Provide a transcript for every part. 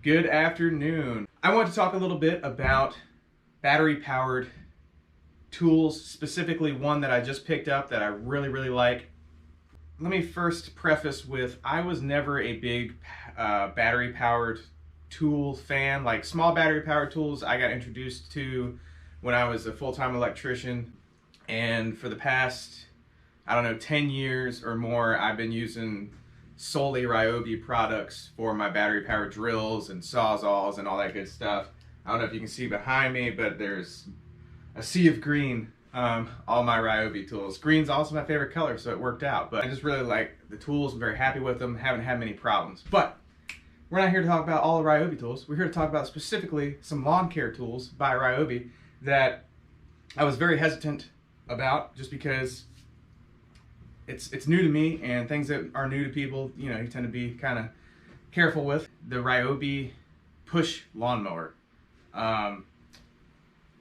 Good afternoon. I want to talk a little bit about battery-powered tools, specifically one that I just picked up that I really like. Let me first preface with, I was never a big battery-powered tool fan. Like small battery-powered tools I got introduced to when I was a full-time electrician, and for the past, I don't know, 10 years or more, I've been using solely Ryobi products for my battery-powered drills and sawzalls and all that good stuff. I don't know if you can see behind me, but there's a sea of green, all my Ryobi tools. Green's also my favorite color, so it worked out. But I just really like the tools. I'm very happy with them. Haven't had many problems. But we're not here to talk about all the Ryobi tools. We're here to talk about specifically some lawn care tools by Ryobi that I was very hesitant about, just because it's new to me, and things that are new to people, you know, you tend to be kind of careful with. The Ryobi push lawnmower. I've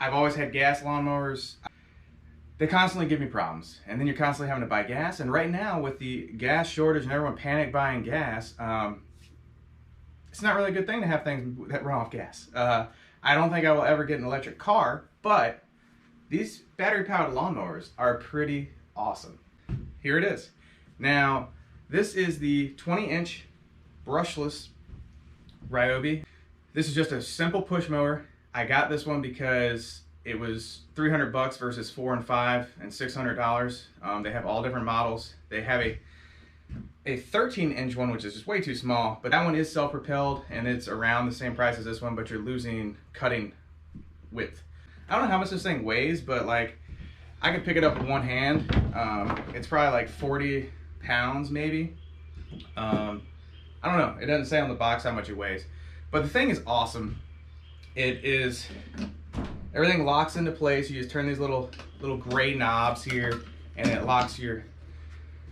always had gas lawnmowers. They constantly give me problems, and then you're constantly having to buy gas. And right now, with the gas shortage and everyone panic buying gas, it's not really a good thing to have things that run off gas. I don't think I will ever get an electric car, but these battery-powered lawnmowers are pretty awesome. Here it is. Now, this is the 20-inch brushless Ryobi. This is just a simple push mower. I got this one because it was $300 versus $400 and $500 and $600. They have all different models. They have a 13-inch one, which is just way too small, but that one is self-propelled, and it's around the same price as this one, but you're losing cutting width. I don't know how much this thing weighs, but like, I can pick it up with one hand. It's probably like 40 pounds maybe. I don't know. It doesn't say on the box how much it weighs. But the thing is awesome. Everything locks into place. You just turn these little gray knobs here, and it locks your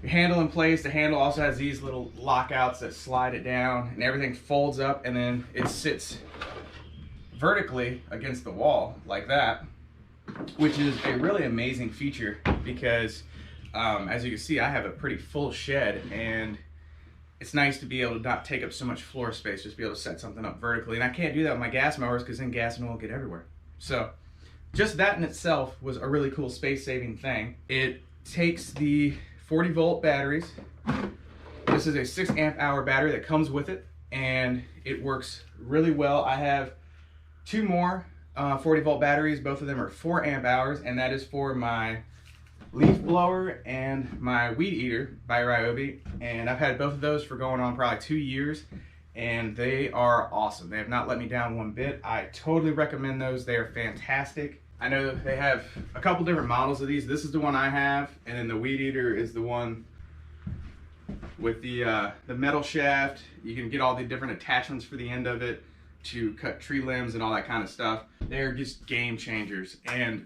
handle in place. The handle also has these little lockouts that slide it down, and everything folds up, and then it sits vertically against the wall like that, which is a really amazing feature because as you can see, I have a pretty full shed, and it's nice to be able to not take up so much floor space, just be able to set something up vertically. And I can't do that with my gas mowers because then gas and oil get everywhere. So just that in itself was a really cool space-saving thing. It takes the 40-volt batteries. This is a 6 amp hour battery that comes with it, and it works really well. I have two more 40-volt batteries. Both of them are 4 amp hours, and that is for my leaf blower and my weed eater by Ryobi. And I've had both of those for going on probably 2 years, and they are awesome. They have not let me down one bit. I totally recommend those. They are fantastic. I know that they have a couple different models of these. This is the one I have, and then the weed eater is the one with the metal shaft. You can get all the different attachments for the end of it to cut tree limbs and all that kind of stuff. They're just game changers. And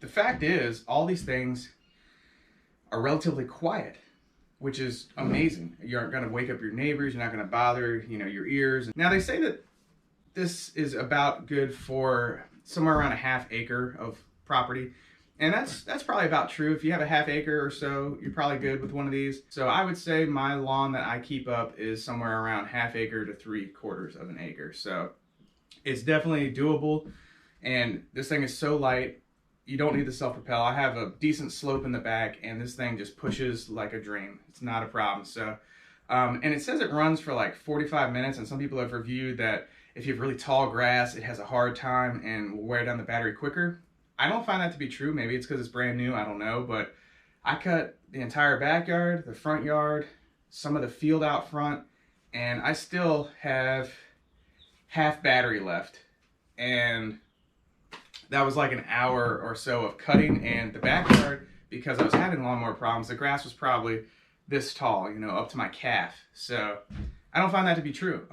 the fact is, all these things are relatively quiet, which is amazing. You aren't gonna wake up your neighbors, you're not gonna bother, you know, your ears. Now they say that this is about good for somewhere around a ½ acre of property. And that's probably about true. If you have a ½ acre or so, you're probably good with one of these. So I would say my lawn that I keep up is somewhere around ½ acre to 3/4 of an acre. So it's definitely doable. And this thing is so light, you don't need the self-propel. I have a decent slope in the back, and this thing just pushes like a dream. It's not a problem. So, and it says it runs for like 45 minutes, and some people have reviewed that if you have really tall grass, it has a hard time and will wear down the battery quicker. I don't find that to be true. Maybe it's because it's brand new, I don't know, but I cut the entire backyard, the front yard, some of the field out front, and I still have half battery left. And that was like an hour or so of cutting, and the backyard, because I was having lawnmower problems, the grass was probably this tall, you know, up to my calf. So I don't find that to be true.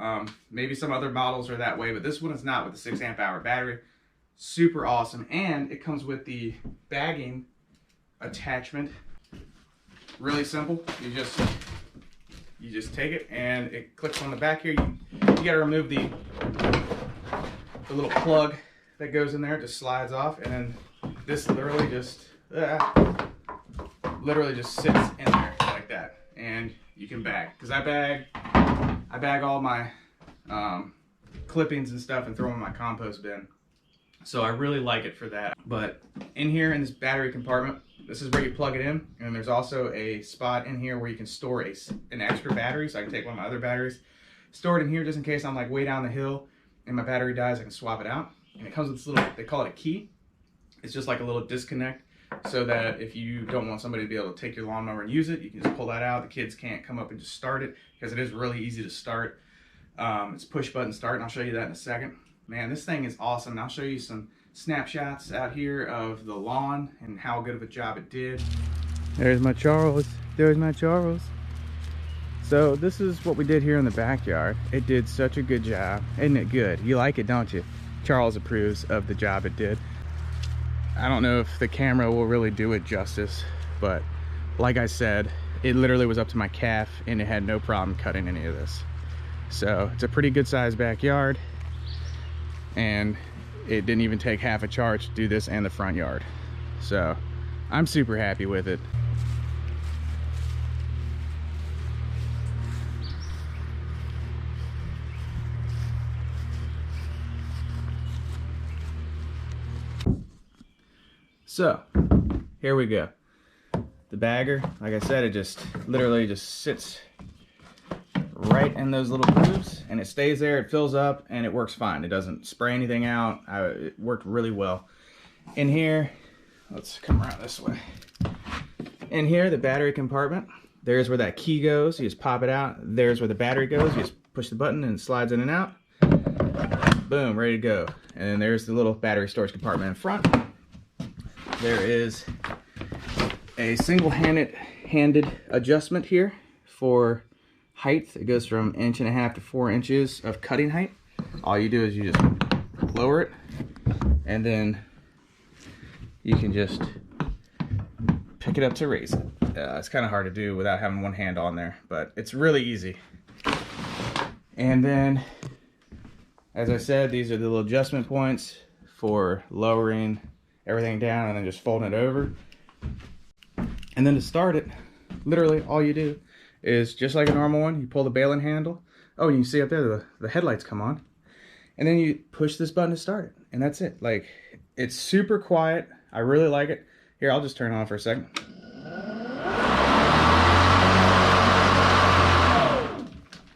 Maybe some other models are that way, but this one is not, with the 6 amp hour battery. Super awesome. And it comes with the bagging attachment. Really simple. You just take it, and it clicks on the back here. You gotta remove the little plug that goes in there. It just slides off, and then this literally just sits in there like that, and you can bag. Because I bag all my clippings and stuff and throw them in my compost bin. So I really like it for that. But in here in this battery compartment, this is where you plug it in. And there's also a spot in here where you can store an extra battery. So I can take one of my other batteries, store it in here just in case I'm like way down the hill and my battery dies, I can swap it out. And it comes with this little, they call it a key. It's just like a little disconnect, so that if you don't want somebody to be able to take your lawnmower and use it, you can just pull that out. The kids can't come up and just start it, because it is really easy to start. It's push button start, and I'll show you that in a second. Man, this thing is awesome, and I'll show you some snapshots out here of the lawn and how good of a job it did. There's my Charles. There's my Charles. So this is what we did here in the backyard. It did such a good job. Isn't it good? You like it, don't you? Charles approves of the job it did. I don't know if the camera will really do it justice, but like I said, it literally was up to my calf and it had no problem cutting any of this. So it's a pretty good sized backyard, and it didn't even take half a charge to do this and the front yard. So I'm super happy with it. So here we go. The bagger, like I said, it just literally just sits right in those little grooves, and it stays there. It fills up and it works fine. It doesn't spray anything out. It worked really well. In here, let's come around this way. In here, the battery compartment, there's where that key goes. You just pop it out. There's where the battery goes. You just push the button and it slides in and out. Boom, ready to go. And then there's the little battery storage compartment in front. There is a single-handed adjustment here for height. It goes from 1.5 inches to 4 inches of cutting height. All you do is you just lower it, and then you can just pick it up to raise it. It's kind of hard to do without having one hand on there, but it's really easy. And then, as I said, these are the little adjustment points for lowering everything down and then just folding it over. And then to start it, literally all you do is just like a normal one, you pull the baling handle. Oh, and you see up there the headlights come on, and then you push this button to start it, and that's it. Like, it's super quiet. I really like it. Here, I'll just turn it on for a second.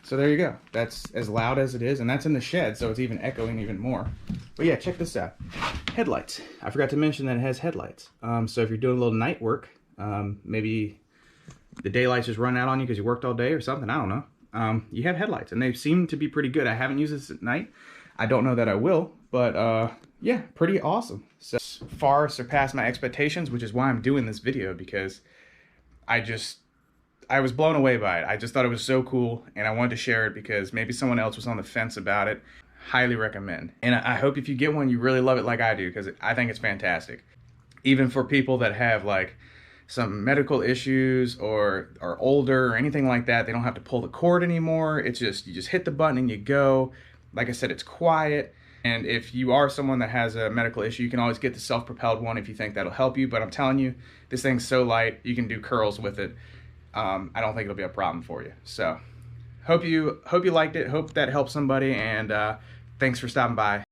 So there you go. That's as loud as it is, and that's in the shed, so it's even echoing even more. But yeah, check this out. Headlights. I forgot to mention that it has headlights. So if you're doing a little night work, maybe the daylights just run out on you because you worked all day or something, I don't know. You have headlights, and they seem to be pretty good. I haven't used this at night. I don't know that I will, but yeah, pretty awesome. So far surpassed my expectations, which is why I'm doing this video, because I was blown away by it. I just thought it was so cool, and I wanted to share it because maybe someone else was on the fence about it. Highly recommend. And I hope if you get one, you really love it like I do, because I think it's fantastic. Even for people that have like some medical issues or are older or anything like that, they don't have to pull the cord anymore. It's just, you just hit the button and you go. Like I said, it's quiet. And if you are someone that has a medical issue, you can always get the self-propelled one if you think that'll help you. But I'm telling you, this thing's so light, you can do curls with it. I don't think it'll be a problem for you. So hope you liked it. Hope that helped somebody, and thanks for stopping by.